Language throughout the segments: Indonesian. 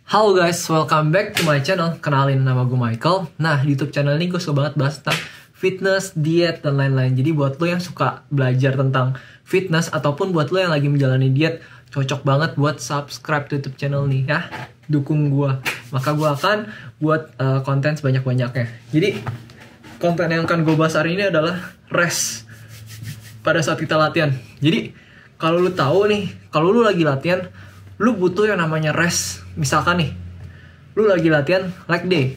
Halo guys, welcome back to my channel. Kenalin, nama gue Michael. Nah, di YouTube channel ini gue suka banget bahas tentang fitness, diet, dan lain-lain. Jadi buat lo yang suka belajar tentang fitness ataupun buat lo yang lagi menjalani diet, cocok banget buat subscribe to YouTube channel nih ya. Dukung gue. Maka gue akan buat konten sebanyak-banyaknya. Jadi konten yang akan gue bahas hari ini adalah rest pada saat kita latihan. Jadi kalau lu tahu nih, kalau lu lagi latihan, lu butuh yang namanya rest. Misalkan nih, lu lagi latihan leg day,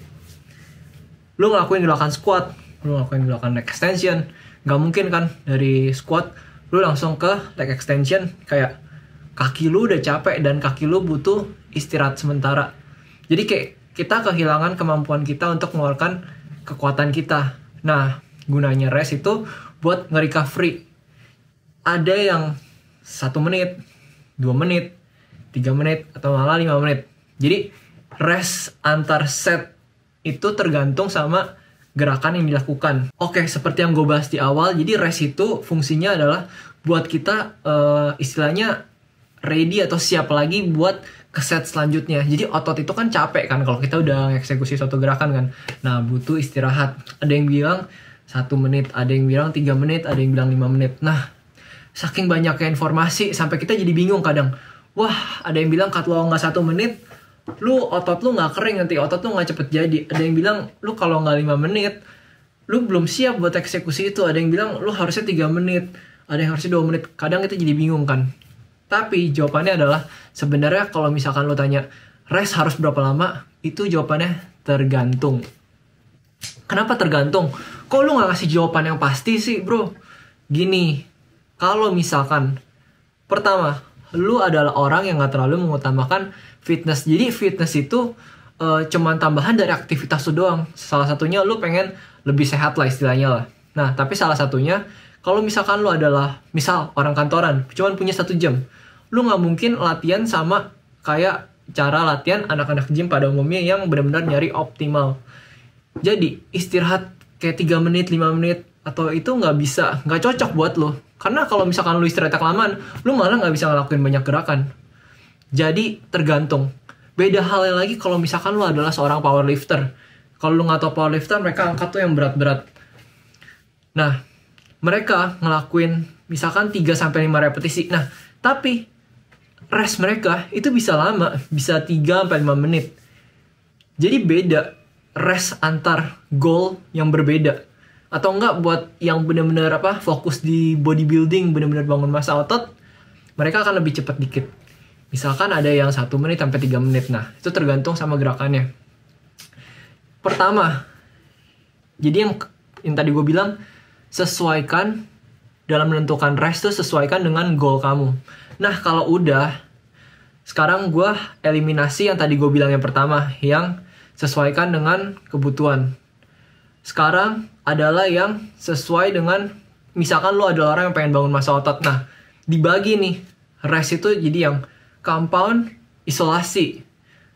lu ngelakuin gerakan squat, lu ngelakuin gerakan leg extension. Gak mungkin kan dari squat lu langsung ke leg extension, kayak kaki lu udah capek dan kaki lu butuh istirahat sementara. Jadi kayak kita kehilangan kemampuan kita untuk mengeluarkan kekuatan kita. Nah, gunanya rest itu buat nge-recovery. Ada yang 1 menit, 2 menit, 3 menit, atau malah 5 menit. Jadi rest antar set itu tergantung sama gerakan yang dilakukan. Oke, seperti yang gue bahas di awal, jadi rest itu fungsinya adalah buat kita istilahnya ready atau siap lagi buat ke set selanjutnya. Jadi otot itu kan capek kan kalau kita udah eksekusi suatu gerakan kan. Nah, butuh istirahat. Ada yang bilang 1 menit, ada yang bilang 3 menit, ada yang bilang 5 menit. Nah, saking banyaknya informasi sampai kita jadi bingung kadang. Wah, ada yang bilang kalau nggak 1 menit, lu otot lu nggak kering nanti, otot lu nggak cepet jadi. Ada yang bilang lu kalau nggak 5 menit, lu belum siap buat eksekusi itu. Ada yang bilang lu harusnya 3 menit, ada yang harusnya 2 menit. Kadang kita jadi bingung kan. Tapi jawabannya adalah sebenarnya kalau misalkan lu tanya rest harus berapa lama, itu jawabannya tergantung. Kenapa tergantung? Kok lu nggak kasih jawaban yang pasti sih, bro? Gini, kalau misalkan pertama, lu adalah orang yang gak terlalu mengutamakan fitness. Jadi fitness itu cuman tambahan dari aktivitas lu doang. Salah satunya lu pengen lebih sehat lah istilahnya lah. Nah, tapi salah satunya kalau misalkan lu adalah misal orang kantoran, cuman punya 1 jam, lu gak mungkin latihan sama kayak cara latihan anak-anak gym pada umumnya yang benar-benar nyari optimal. Jadi istirahat kayak 3 menit, 5 menit atau itu nggak bisa, nggak cocok buat lo. Karena kalau misalkan lu istirahat kelamaan, lu malah nggak bisa ngelakuin banyak gerakan. Jadi tergantung. Beda halnya lagi kalau misalkan lu adalah seorang powerlifter. Kalau lu nggak tahu powerlifter, mereka angkat tuh yang berat-berat. Nah, mereka ngelakuin misalkan 3-5 repetisi. Nah, tapi rest mereka itu bisa lama, bisa 3-5 menit. Jadi beda rest antar goal yang berbeda. Atau enggak buat yang benar-benar fokus di bodybuilding, benar-benar bangun massa otot, mereka akan lebih cepat dikit. Misalkan ada yang 1 menit sampai 3 menit. Nah, itu tergantung sama gerakannya. Pertama, jadi yang tadi gue bilang, sesuaikan dalam menentukan rest tuh sesuaikan dengan goal kamu. Nah, kalau udah, sekarang gue eliminasi yang tadi gue bilang yang pertama, yang sesuaikan dengan kebutuhan. Sekarang adalah yang sesuai dengan, misalkan lo adalah orang yang pengen bangun massa otot. Nah, dibagi nih, rest itu jadi yang compound, isolasi.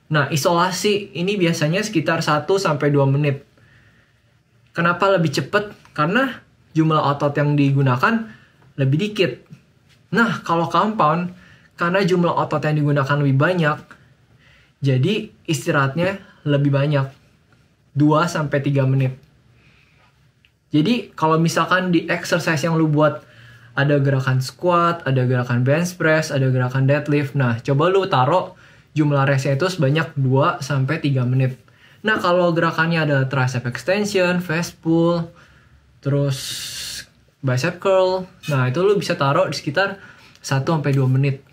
Nah, isolasi ini biasanya sekitar 1-2 menit. Kenapa lebih cepat? Karena jumlah otot yang digunakan lebih dikit. Nah, kalau compound, karena jumlah otot yang digunakan lebih banyak, jadi istirahatnya lebih banyak, 2-3 menit. Jadi kalau misalkan di exercise yang lu buat ada gerakan squat, ada gerakan bench press, ada gerakan deadlift. Nah, coba lu taruh jumlah restnya itu sebanyak 2-3 menit. Nah, kalau gerakannya ada tricep extension, fast pull, terus bicep curl. Nah, itu lu bisa taruh di sekitar 1-2 menit.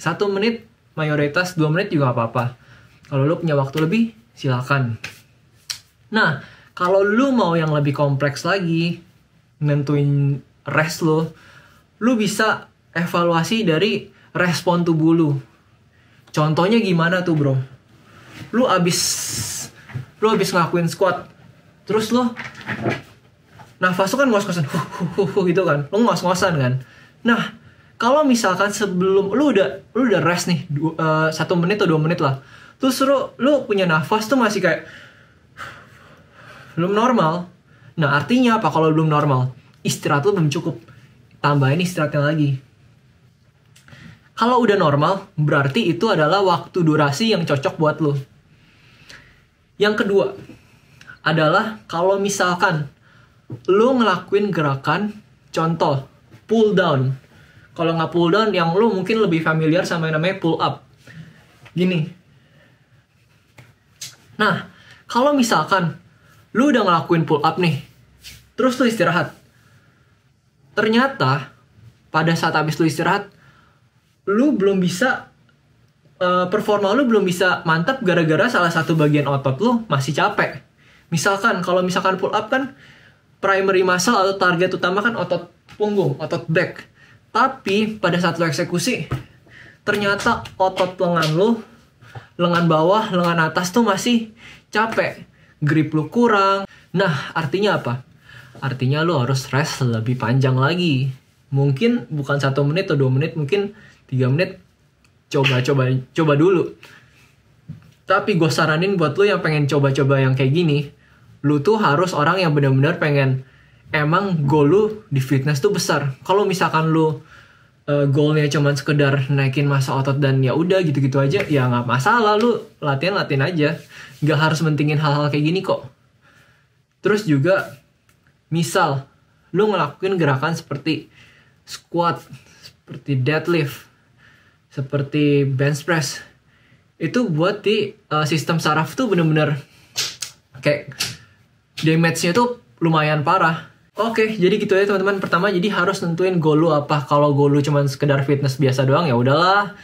1 menit mayoritas, 2 menit juga gak apa-apa. Kalau lu punya waktu lebih, silakan. Nah, kalau lu mau yang lebih kompleks lagi, nentuin rest lu bisa evaluasi dari respon tubuh lu. Contohnya gimana tuh, bro? Lu abis ngelakuin squat, terus lu nafas lu kan ngos-ngosan, gitu kan? Lu ngos-ngosan kan? Nah, kalau misalkan sebelum lu udah rest nih, 1 menit atau 2 menit lah, terus lu punya nafas tuh masih kayak belum normal. Nah, artinya apa kalau belum normal? Istirahat lu belum cukup. Tambahin istirahatnya lagi. Kalau udah normal, berarti itu adalah waktu durasi yang cocok buat lo. Yang kedua adalah kalau misalkan lo ngelakuin gerakan, contoh pull down. Kalau nggak pull down, yang lo mungkin lebih familiar sama yang namanya pull up. Gini. Nah, kalau misalkan lo udah ngelakuin pull up nih, terus lo istirahat. Ternyata pada saat habis lo istirahat, lu belum bisa performa lu belum bisa mantap gara-gara salah satu bagian otot lu masih capek. Misalkan kalau misalkan pull up kan primary muscle atau target utama kan otot punggung, otot back. Tapi pada saat lu eksekusi ternyata otot lengan lu, lengan bawah, lengan atas tuh masih capek. Grip lu kurang. Nah, artinya apa? Artinya lu harus rest lebih panjang lagi. Mungkin bukan 1 menit atau 2 menit, mungkin 3 menit, coba dulu. Tapi gue saranin buat lu yang pengen coba-coba yang kayak gini, lu tuh harus orang yang benar-benar pengen, emang goal lu di fitness tuh besar. Kalau misalkan lu goalnya cuma sekedar naikin massa otot dan ya udah gitu-gitu aja, ya nggak masalah, lu latihan aja, nggak harus mentingin hal-hal kayak gini kok. Terus juga, misal lu ngelakuin gerakan seperti squat, seperti deadlift, seperti bench press, itu buat di sistem saraf tuh bener-bener kayak damage-nya tuh lumayan parah. Oke, jadi gitu ya teman-teman. Pertama, jadi harus nentuin goal lu apa. Kalau goal lu cuma sekedar fitness biasa doang, ya udahlah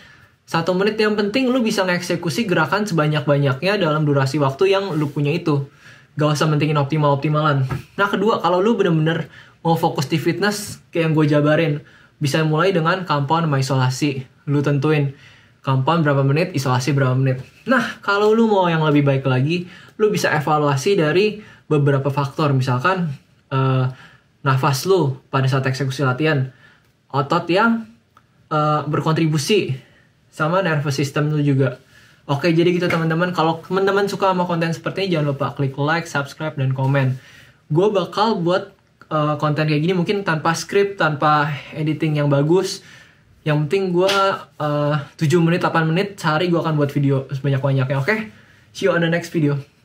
1 menit. Yang penting lu bisa ngeksekusi gerakan sebanyak-banyaknya dalam durasi waktu yang lu punya itu. Gak usah mentingin optimal-optimalan. Nah, kedua, kalau lu bener-bener mau fokus di fitness kayak yang gue jabarin, bisa mulai dengan compound sama isolasi. Lu tentuin compound berapa menit, isolasi berapa menit. Nah, kalau lu mau yang lebih baik lagi, lu bisa evaluasi dari beberapa faktor. Misalkan nafas lu pada saat eksekusi latihan, otot yang berkontribusi, sama nervous system lu juga. Oke, jadi gitu teman-teman. Kalau teman-teman suka sama konten seperti ini, jangan lupa klik like, subscribe, dan komen. Gue bakal buat konten kayak gini mungkin tanpa skrip, tanpa editing yang bagus. Yang penting gue 7 menit, 8 menit sehari gue akan buat video sebanyak-banyaknya. Oke? See you on the next video.